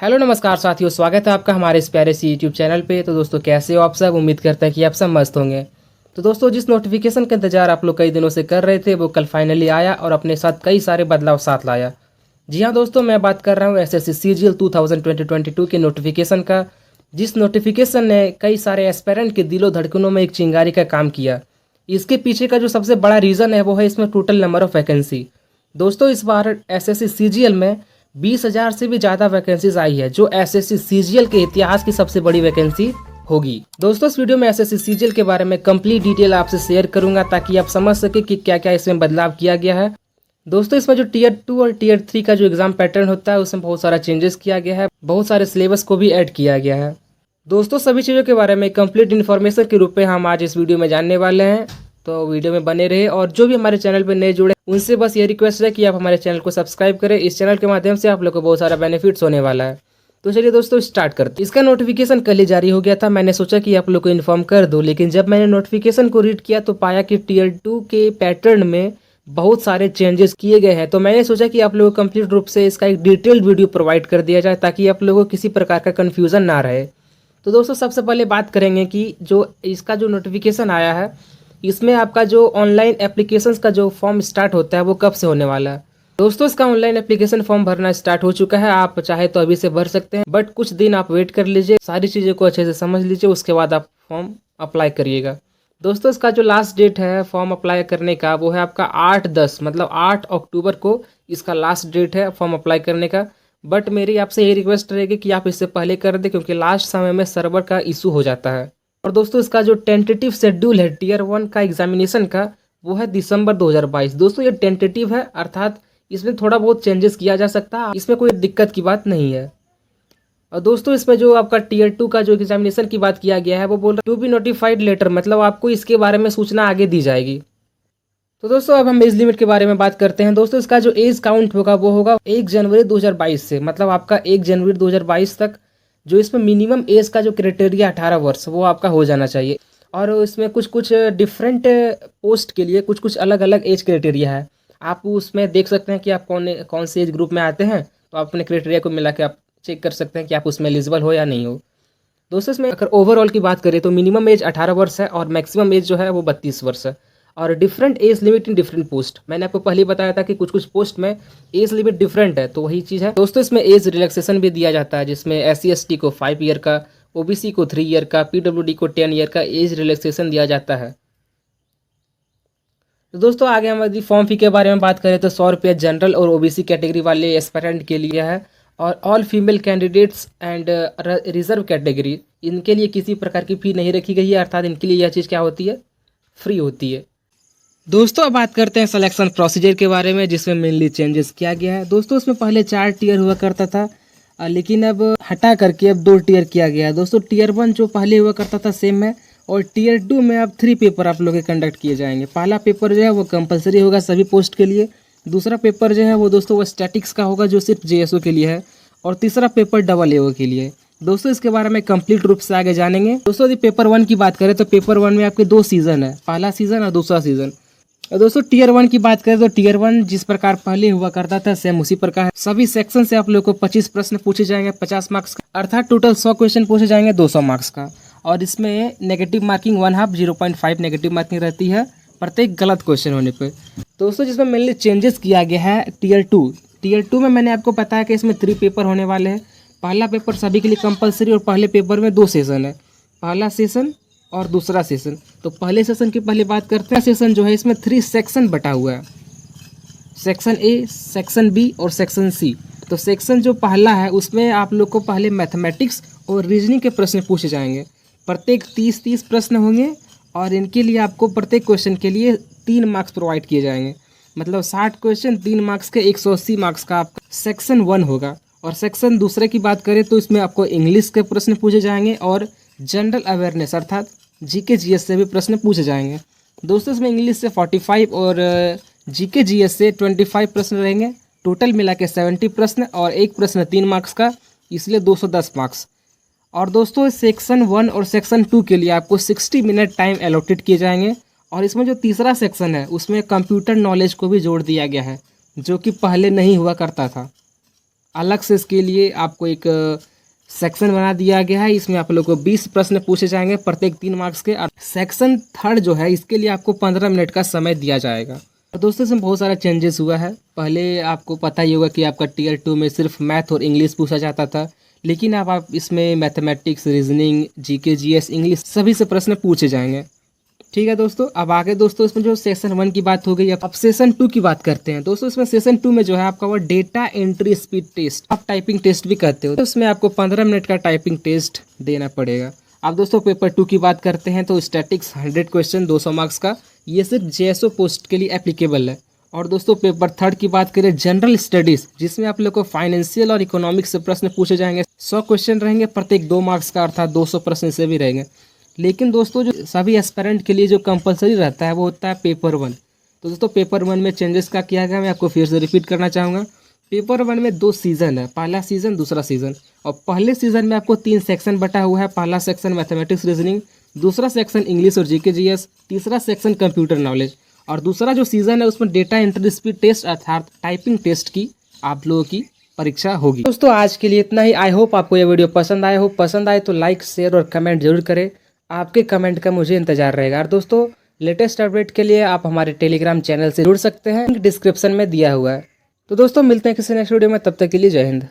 Hello नमस्कार साथियों, स्वागत है आपका हमारे इस प्यारे सी यूट्यूब चैनल पे। तो दोस्तों कैसे हो आप सब? उम्मीद करते हैं कि आप सब मस्त होंगे। तो दोस्तों जिस नोटिफिकेशन का इंतजार आप लोग कई दिनों से कर रहे थे वो कल फाइनली आया और अपने साथ कई सारे बदलाव साथ लाया। जी हाँ दोस्तों, मैं बात कर रहा हूँ एसएससी सीजीएल 2022 के नोटिफिकेशन का, जिस नोटिफिकेशन ने कई सारे एस्पेरेंट के दिलों धड़कनों में एक चिंगारी का काम किया। इसके पीछे का जो सबसे बड़ा रीज़न है वो है इसमें टोटल नंबर ऑफ वैकेंसी। दोस्तों इस बार एसएससी सीजीएल में 20,000 से भी ज़्यादा वैकेंसीज आई है, जो एसएससी सीजीएल के इतिहास की सबसे बड़ी वैकेंसी होगी। दोस्तों इस वीडियो में एसएससी सीजीएल के बारे में कंप्लीट डिटेल आपसे शेयर करूंगा ताकि आप समझ सके कि क्या क्या इसमें बदलाव किया गया है। दोस्तों इसमें जो टीयर 2 और टीयर 3 का जो एग्जाम पैटर्न होता है उसमें बहुत सारा चेंजेस किया गया है, बहुत सारे सिलेबस को भी ऐड किया गया है। दोस्तों सभी चीज़ों के बारे में कंप्लीट इन्फॉर्मेशन के रूप में हम आज इस वीडियो में जानने वाले हैं, तो वीडियो में बने रहे। और जो भी हमारे चैनल पर नए जुड़े उनसे बस ये रिक्वेस्ट है कि आप हमारे चैनल को सब्सक्राइब करें। इस चैनल के माध्यम से आप लोग को बहुत सारा बेनिफिट्स होने वाला है। तो चलिए दोस्तों स्टार्ट करते हैं। इसका नोटिफिकेशन कल ही जारी हो गया था, मैंने सोचा कि आप लोग को इन्फॉर्म कर दूं, लेकिन जब मैंने नोटिफिकेशन को रीड किया तो पाया कि टीयर 2 के पैटर्न में बहुत सारे चेंजेस किए गए हैं। तो मैंने सोचा कि आप लोगों को कंप्लीट रूप से इसका एक डिटेल्ड वीडियो प्रोवाइड कर दिया जाए ताकि आप लोगों को किसी प्रकार का कन्फ्यूज़न ना रहे। तो दोस्तों सबसे पहले बात करेंगे कि जो इसका जो नोटिफिकेशन आया है इसमें आपका जो ऑनलाइन एप्लीकेशंस का जो फॉर्म स्टार्ट होता है वो कब से होने वाला है। दोस्तों इसका ऑनलाइन एप्लीकेशन फॉर्म भरना स्टार्ट हो चुका है, आप चाहे तो अभी से भर सकते हैं, बट कुछ दिन आप वेट कर लीजिए, सारी चीज़ों को अच्छे से समझ लीजिए, उसके बाद आप फॉर्म अप्लाई करिएगा। दोस्तों इसका जो लास्ट डेट है फॉर्म अप्लाई करने का वो है आपका 8/10 मतलब 8 अक्टूबर को इसका लास्ट डेट है फॉर्म अप्लाई करने का। बट मेरी आपसे यही रिक्वेस्ट रहेगी कि आप इससे पहले कर दें, क्योंकि लास्ट समय में सर्वर का इशू हो जाता है। और दोस्तों इसका जो टेंटेटिव शेड्यूल है टीयर 1 का एग्जामिनेशन का वो है दिसंबर 2022। दोस्तों ये टेंटेटिव है, अर्थात इसमें थोड़ा बहुत चेंजेस किया जा सकता है, इसमें कोई दिक्कत की बात नहीं है। और दोस्तों इसमें जो आपका टीयर 2 का जो एग्जामिनेशन की बात किया गया है वो बोल रहा है टू बी नोटिफाइड लेटर, मतलब आपको इसके बारे में सूचना आगे दी जाएगी। तो दोस्तों अब हम एज लिमिट के बारे में बात करते हैं। दोस्तों इसका जो एज काउंट होगा वो होगा 1 जनवरी 2022 से, मतलब आपका 1 जनवरी 2022 तक जो इसमें मिनिमम एज का जो क्राइटेरिया 18 वर्ष वो आपका हो जाना चाहिए। और इसमें कुछ कुछ डिफरेंट पोस्ट के लिए कुछ कुछ अलग अलग एज क्राइटेरिया है, आप उसमें देख सकते हैं कि आप कौन से एज ग्रुप में आते हैं, तो आप अपने क्राइटेरिया को मिला के आप चेक कर सकते हैं कि आप उसमें एलिजिबल हो या नहीं हो। दोस्तों इसमें अगर ओवरऑल की बात करें तो मिनिमम एज 18 वर्ष है और मैक्सिमम एज जो है वो 32 वर्ष है। और different age limit in different post, मैंने आपको पहले बताया था कि कुछ कुछ पोस्ट में एज लिमिट डिफरेंट है, तो वही चीज़ है। दोस्तों इसमें एज रिलैक्सेशन भी दिया जाता है, जिसमें SC/ST को 5 ईयर का, OBC को 3 ईयर का, PWD को 10 ईयर का एज रिलैक्सेशन दिया जाता है। तो दोस्तों आगे हम यदि फॉर्म फी के बारे में बात करें तो 100 रुपये जनरल और OBC कैटेगरी वाले एस्पिरेंट के लिए है, और all female candidates and reserve category इनके लिए किसी प्रकार की फ़ी नहीं रखी गई है, अर्थात इनके लिए यह चीज़ क्या होती है, फ्री होती है। दोस्तों अब बात करते हैं सिलेक्शन प्रोसीजर के बारे में, जिसमें मेनली चेंजेस किया गया है। दोस्तों इसमें पहले 4 टीयर हुआ करता था, लेकिन अब हटा करके अब 2 टीयर किया गया है। दोस्तों टीयर 1 जो पहले हुआ करता था सेम है, और टीयर 2 में अब 3 पेपर आप लोग के कंडक्ट किए जाएंगे। पहला पेपर जो है वो कंपलसरी होगा सभी पोस्ट के लिए, दूसरा पेपर जो है वो दोस्तों वो स्टैटिक्स का होगा जो सिर्फ JSO के लिए है, और तीसरा पेपर डबल AO के लिए। दोस्तों इसके बारे में कंप्लीट रूप से आगे जानेंगे। दोस्तों यदि पेपर 1 की बात करें तो पेपर 1 में आपके 2 सीजन है, पहला सीजन और दूसरा सीजन। दोस्तों टीयर 1 की बात करें तो टीयर 1 जिस प्रकार पहले हुआ करता था सेम उसी प्रकार है। सभी सेक्शन से आप लोग को 25 प्रश्न पूछे जाएंगे 50 मार्क्स का, अर्थात टोटल 100 क्वेश्चन पूछे जाएंगे 200 मार्क्स का। और इसमें नेगेटिव मार्किंग 1/2 0.5 नेगेटिव मार्किंग रहती है प्रत्येक गलत क्वेश्चन होने पर। दोस्तों जिसमें मेनली चेंजेस किया गया है टीयर 2 में मैंने आपको बताया कि इसमें 3 पेपर होने वाले हैं। पहला पेपर सभी के लिए कंपलसरी, और पहले पेपर में 2 सेशन है, पहला सेशन और दूसरा सेशन। तो पहले सेशन की पहले बात करते हैं। सेशन जो है इसमें 3 सेक्शन बटा हुआ है, सेक्शन A, सेक्शन B और सेक्शन C। तो सेक्शन जो पहला है उसमें आप लोग को पहले मैथमेटिक्स और रीजनिंग के प्रश्न पूछे जाएंगे, प्रत्येक 30 प्रश्न होंगे, और इनके लिए आपको प्रत्येक क्वेश्चन के लिए 3 मार्क्स प्रोवाइड किए जाएंगे, मतलब 60 क्वेश्चन 3 मार्क्स के 180 मार्क्स का आपका सेक्शन 1 होगा। और सेक्शन दूसरे की बात करें तो इसमें आपको इंग्लिश के प्रश्न पूछे जाएंगे और जनरल अवेयरनेस अर्थात GK GS से भी प्रश्न पूछे जाएंगे। दोस्तों इसमें इंग्लिश से 45 और GK GS से 25 प्रश्न रहेंगे, टोटल मिला के 70 प्रश्न, और एक प्रश्न 3 मार्क्स का, इसलिए 210 मार्क्स। और दोस्तों सेक्शन 1 और सेक्शन 2 के लिए आपको 60 मिनट टाइम एलोटेड किए जाएंगे। और इसमें जो तीसरा सेक्शन है उसमें कंप्यूटर नॉलेज को भी जोड़ दिया गया है, जो कि पहले नहीं हुआ करता था। अलग से इसके लिए आपको एक सेक्शन बना दिया गया है। इसमें आप लोग को 20 प्रश्न पूछे जाएंगे, प्रत्येक 3 मार्क्स के। और सेक्शन थर्ड जो है इसके लिए आपको 15 मिनट का समय दिया जाएगा। और दोस्तों इसमें बहुत सारा चेंजेस हुआ है। पहले आपको पता ही होगा कि आपका टीयर 2 में सिर्फ मैथ और इंग्लिश पूछा जाता था, लेकिन अब आप इसमें mathematics, reasoning, GK, GS, English सभी से प्रश्न पूछे जाएंगे। ठीक है दोस्तों, अब आगे दोस्तों इसमें जो सेशन 1 की बात हो गई, अब सेशन 2 की बात करते हैं। दोस्तों इसमें सेशन 2 में जो है आपका वो डेटा एंट्री स्पीड टेस्ट, आप टाइपिंग टेस्ट भी कहते हो, तो उसमें आपको 15 मिनट का टाइपिंग टेस्ट देना पड़ेगा। अब दोस्तों पेपर 2 की बात करते हैं तो स्टैटिक्स 100 क्वेश्चन 200 मार्क्स का, ये सिर्फ जेएसओ पोस्ट के लिए एप्लीकेबल है। और दोस्तों पेपर 3 की बात करें जनरल स्टडीज, जिसमें आप लोग को फाइनेंशियल और इकोनॉमिक्स से प्रश्न पूछे जाएंगे। 100 क्वेश्चन रहेंगे, प्रत्येक 2 मार्क्स का, अर्थात 200 प्रश्न से भी रहेंगे। लेकिन दोस्तों जो सभी एस्पिरेंट के लिए जो कंपलसरी रहता है वो होता है पेपर 1। तो दोस्तों पेपर 1 में चेंजेस क्या किया गया, मैं आपको फिर से रिपीट करना चाहूँगा। पेपर 1 में 2 सीज़न है, पहला सीज़न, दूसरा सीज़न। और पहले सीज़न में आपको 3 सेक्शन बटा हुआ है। पहला सेक्शन मैथमेटिक्स, रीजनिंग, दूसरा सेक्शन इंग्लिश और जीके जीएस, तीसरा सेक्शन कंप्यूटर नॉलेज। और दूसरा जो सीज़न है उसमें डेटा एंट्री स्पीड टेस्ट अर्थात टाइपिंग टेस्ट की आप लोगों की परीक्षा होगी। दोस्तों आज के लिए इतना ही। आई होप आपको ये वीडियो पसंद आया हो। पसंद आए तो लाइक, शेयर और कमेंट जरूर करें। आपके कमेंट का मुझे इंतजार रहेगा। और दोस्तों लेटेस्ट अपडेट के लिए आप हमारे टेलीग्राम चैनल से जुड़ सकते हैं, लिंक डिस्क्रिप्शन में दिया हुआ है। तो दोस्तों मिलते हैं किसी नेक्स्ट वीडियो में, तब तक के लिए जय हिंद।